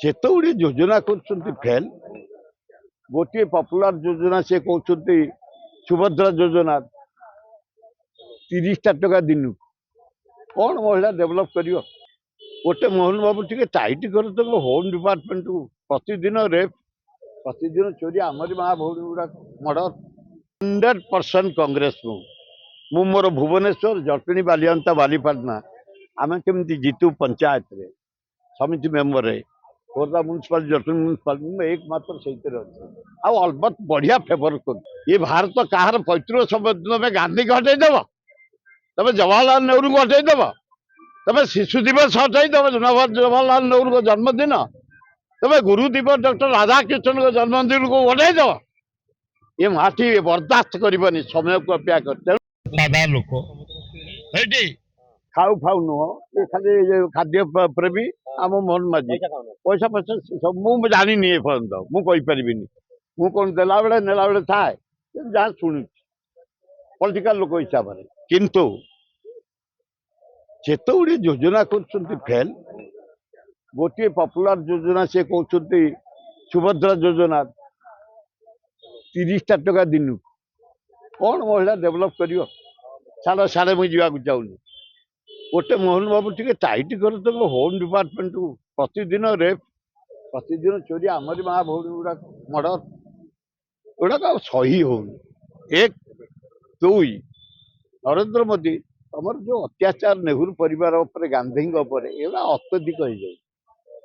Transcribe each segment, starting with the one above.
ଯେତେ ଗୁଡ଼ିଏ ଯୋଜନା କରୁଛନ୍ତି ଫେଲ୍। ଗୋଟିଏ ପପୁଲାର ଯୋଜନା ସେ କହୁଛନ୍ତି ସୁଭଦ୍ରା ଯୋଜନା 30ଟା ଟଙ୍କା ଦିନକୁ କ'ଣ ମହିଳା ଡେଭଲପ କରିବ? ଗୋଟେ ମୋହନ ବାବୁ ଟିକେ ଟାଇଟ୍ କର ତାଙ୍କ ହୋମ୍ ଡିପାର୍ଟମେଣ୍ଟକୁ। ପ୍ରତିଦିନ ରେପ୍, ପ୍ରତିଦିନ ଚୋରି, ଆମରି ମା ଭଉଣୀ ଗୁଡ଼ା ମର୍ଡର। 100% କଂଗ୍ରେସ ମୁଁ ମୋର ଭୁବନେଶ୍ୱର, ଜଟଣୀ, ବାଲିଅନ୍ତା, ବାଲିପାଟଣା ଆମେ କେମିତି ଜିତୁ ପଞ୍ଚାୟତରେ ସମିତି ମେମ୍ବରରେ, ଖୋର୍ଦ୍ଧା ମ୍ୟୁନିସିପାଲିଟି, ଜଟଣୀ ମ୍ୟୁନିସିପାଲିଟି ମୁଁ ଏକମାତ୍ର ସେଇଥିରେ ଅଛି। ଆଉ ଅଲବତ ବଢିଆ ଫେଭର କରୁଛି। ଏ ଭାରତ କାହାର ପୈତୃକ ସମ୍ପତ୍ତି? ତମେ ଗାନ୍ଧୀକି ହଟେଇଦେବ, ତମେ ଜବାହରଲାଲ ନେହେରୁଙ୍କୁ ହଟେଇଦେବ, ତମେ ଶିଶୁ ଦିବସ ହଟେଇଦେବ, ଜବାହରଲାଲ ନେହେରୁଙ୍କ ଜନ୍ମଦିନ, ତମେ ଗୁରୁ ଦିବସ ଡକ୍ଟର ରାଧାକୃଷ୍ଣଙ୍କ ଜନ୍ମଦିନକୁ ହଟେଇଦେବ। ଏ ମାଟି ବରଦାସ୍ତ କରିବନି, ସମୟକୁ ଅପେକ୍ଷା କରି। ତେଣୁ ସାଧା ଲୋକ ଏଇଠି ଖାଉ ଖାଉ ନୁହଁ, ଏ ଖାଲି ଖାଦ୍ୟ ପ୍ରେମୀ ଆମ ମୋହନ ମାଝୀ। ପଇସା ସବୁ ମୁଁ ଜାଣିନି ଏପର୍ଯ୍ୟନ୍ତ, ମୁଁ କହିପାରିବିନି। ମୁଁ କ'ଣ ଦେଲାବେଳେ ନେଲାବେଳେ ଥାଏ, ଯାହା ଶୁଣୁଛି ପଲିଟିକାଲ ଲୋକ ହିସାବରେ। କିନ୍ତୁ ଯେତେ ଗୁଡ଼ିଏ ଯୋଜନା କରୁଛନ୍ତି ଫେଲ୍। ଗୋଟିଏ ପପୁଲାର ଯୋଜନା ସେ କହୁଛନ୍ତି ସୁଭଦ୍ରା ଯୋଜନା 30ଟା ଟଙ୍କା ଦିନକୁ କ'ଣ ମହିଳା ଡେଭଲପ କରିବ? ଛାଡ଼ ସାଡ଼େ ମୁଁ ଯିବାକୁ ଚାହୁଁନି। ଗୋଟେ ମୋହନ ବାବୁ ଟିକେ ଟାଇଟ୍ କର ତାଙ୍କ ହୋମ୍ ଡିପାର୍ଟମେଣ୍ଟକୁ। ପ୍ରତିଦିନ ରେପ୍, ପ୍ରତିଦିନ ଚୋରି, ଆମରି ମା ଭଉଣୀ ଗୁଡ଼ା ମର୍ଡର, ଏଗୁଡ଼ାକ ଆଉ ସହି ହଉନି। 1 2 ନରେନ୍ଦ୍ର ମୋଦି ତମର ଯୋଉ ଅତ୍ୟାଚାର ନେହେରୁ ପରିବାର ଉପରେ, ଗାନ୍ଧୀଙ୍କ ଉପରେ, ଏଗୁଡ଼ା ଅତ୍ୟଧିକ ହେଇଯାଉଛି।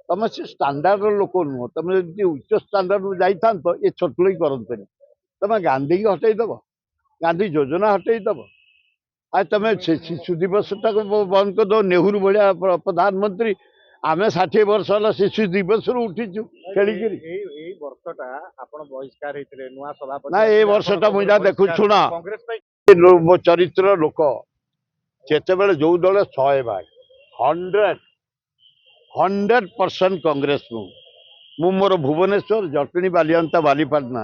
ତମେ ସେ ଷ୍ଟାଣ୍ଡାର୍ଡର ଲୋକ ନୁହଁ। ତମେ ଯଦି ଉଚ୍ଚ ଷ୍ଟାଣ୍ଡାର୍ଡରୁ ଯାଇଥାନ୍ତ ଏ ଛୋଟଲୋଇ କରନ୍ତନି। ତମେ ଗାନ୍ଧୀକି ହଟେଇଦବ, ଗାନ୍ଧୀ ଯୋଜନା ହଟେଇଦବ। ଆଉ ତମେ ଶିଶୁ ଦିବସଟାକୁ ବନ୍ଦ କରିଦବ। ନେହେରୁ ଭଳିଆ ପ୍ରଧାନମନ୍ତ୍ରୀ, ଆମେ 60 ବର୍ଷ ହେଲା ଶିଶୁ ଦିବସରୁ ଉଠିଛୁ ଖେଳିକିରି। ନା ଏ ବର୍ଷଟା ମୁଁ ଯାହା ଦେଖୁଛି, ଶୁଣ, ମୋ ଚରିତ୍ର ଲୋକ ଯେତେବେଳେ ଯୋଉ ଦଳ 100 ଭାଗ 100% କଂଗ୍ରେସ ମୁଁ ମୋର ଭୁବନେଶ୍ୱର, ଜଟଣୀ, ବାଲିଅନ୍ତା, ବାଲିପାଟଣା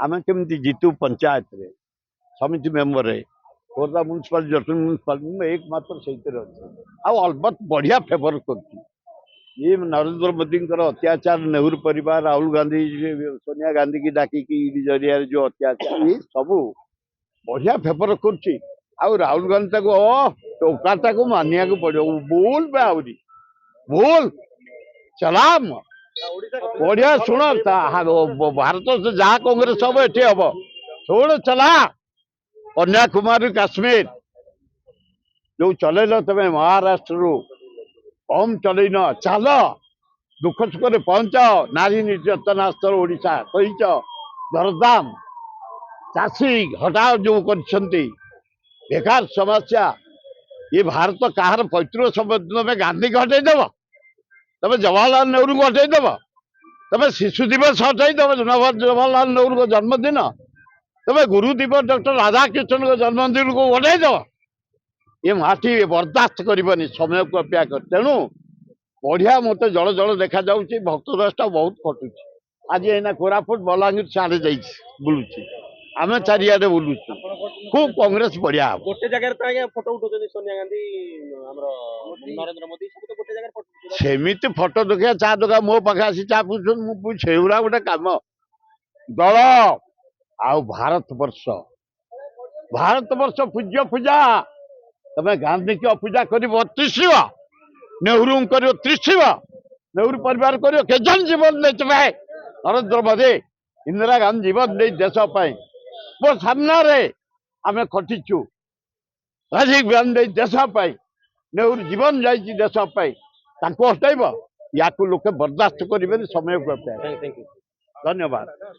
ଆମେ କେମିତି ଜିତୁ ପଞ୍ଚାୟତରେ ସମିତି ମେମ୍ବରରେ, ଖୋର୍ଦ୍ଧା ମ୍ୟୁନିସିପାଲିଟି, ଜଟଣୀ ମ୍ୟୁନିସିପାଲିଟି ମୁଁ ଏକମାତ୍ର ସେଇଥିରେ ଅଛି। ଆଉ ଅଲବତ ବଢିଆ ଫେଭର କରୁଛି। ଇଏ ନରେନ୍ଦ୍ର ମୋଦିଙ୍କର ଅତ୍ୟାଚାର, ନେହେରୁ ପରିବାର, ରାହୁଲ ଗାନ୍ଧୀ, ସୋନିଆ ଗାନ୍ଧୀକି ଡାକିକି ଜରିଆରେ ଯୋଉ ଅତ୍ୟାଚାର, ଏ ସବୁ ବଢିଆ ଫେଭର କରୁଛି। ଆଉ ରାହୁଲ ଗାନ୍ଧୀ ତାକୁ ଟୋକାଟାକୁ ମାନିବାକୁ ପଡିବ। ଭୁଲ ବେ ଆହୁରି ଭୁଲ ଚଲାମ ବଢିଆ। ଶୁଣ, ଭାରତ ଯାହା କଂଗ୍ରେସ ହବ ଏଠି ହବ। ଶୁଣ ଚଲା, କନ୍ୟାକୁମାରୀ କାଶ୍ମୀର ଯୋଉ ଚଲେଇଲ ତମେ, ମହାରାଷ୍ଟ୍ରରୁ କମ ଚଲେଇନ। ଚାଲ ଦୁଃଖ ସୁଖରେ ପହଞ୍ଚାଅ। ନାରୀ ନିର୍ଯାତନା ସ୍ତର ଓଡିଶା କହିଛ, ଦରଦାମ ଚାଷୀ ହଟାଅ ଯୋଉ କରିଛନ୍ତି, ବେକାର ସମସ୍ୟା। ଏ ଭାରତ କାହାର ପୈତୃକ ସମ୍ପତ୍ତି? ତମେ ଗାନ୍ଧୀକି ହଟେଇଦେବ, ତମେ ଜବାହରଲାଲ ନେହେରୁଙ୍କୁ ହଟେଇଦେବ, ତମେ ଶିଶୁ ଦିବସ ହଟେଇଦେବ, ଜବାହରଲାଲ ନେହେରୁଙ୍କ ଜନ୍ମଦିନ, ତମେ ଗୁରୁ ଦିବସ ଡକ୍ଟର ରାଧାକୃଷ୍ଣଙ୍କ ଜନ୍ମଦିନକୁ ହଟେଇଦେବ। ଏ ମାଟି ବରଦାସ୍ତ କରିବନି, ସମୟକୁ ଅପେକ୍ଷା କରି। ତେଣୁ ବଢିଆ ମତେ ଜଳ ଜଳ ଦେଖାଯାଉଛି। ଭକ୍ତ ଦାସଟା ବହୁତ କଟୁଛି। ଆଜି ଏଇନା କୋରାପୁଟ, ବଲାଙ୍ଗୀର ସିଆଡେ ଯାଇଛି ବୁଲୁଛି, ଆମେ ଚାରିଆଡେ ବୁଲୁଛୁ। ଖୁବ କଂଗ୍ରେସ ବଢିଆ ହବ। ଗୋଟେ ଜାଗାରେ ତ ଆଜ୍ଞା ଫଟୋ ଉଠଉଛନ୍ତି ସୋନିଆ ଗାନ୍ଧୀ, ଆମର ନରେନ୍ଦ୍ର ମୋଦି, ସବୁ ତ ଗୋଟେ ଜାଗାରେ ଫଟୋ। ସେମିତି ଫଟୋ ଦେଖିବା, ଚା ଦୋକା ମୋ ପାଖେ ଆସି ଚା ପୁଛୁଛନ୍ତି, ମୁଁ ସେଗୁଡା ଗୋଟେ କାମ। ଦଳ ଆଉ ଭାରତ ପୂଜ୍ୟ ପୂଜା। ତମେ ଗାନ୍ଧୀକି ଅପୂଜା କରିବ 30, ନେହେରୁଙ୍କୁ କରିବ 30, ନେହେରୁ ପରିବାର କରିବ। କେଜନ ଜୀବନ ଦେଇଥିବେ ନରେନ୍ଦ୍ର ମୋଦି, ଇନ୍ଦିରା ଗାନ୍ଧୀ ଜୀବନ ଦେଇ ଦେଶ ପାଇଁ ମୋ ସାମ୍ନାରେ ଆମେ ଖଟିଛୁ। ରାଜୀବ ଗାନ୍ଧୀ ଦେଶ ପାଇଁ, ନେହେରୁ ଜୀବନ ଯାଇଛି ଦେଶ ପାଇଁ। ତାଙ୍କୁ ହଟେଇବ? ୟାକୁ ଲୋକେ ବରଦାସ୍ତ କରିବେନି, ସମୟକୁ ଅପେକ୍ଷା। ଧନ୍ୟବାଦ।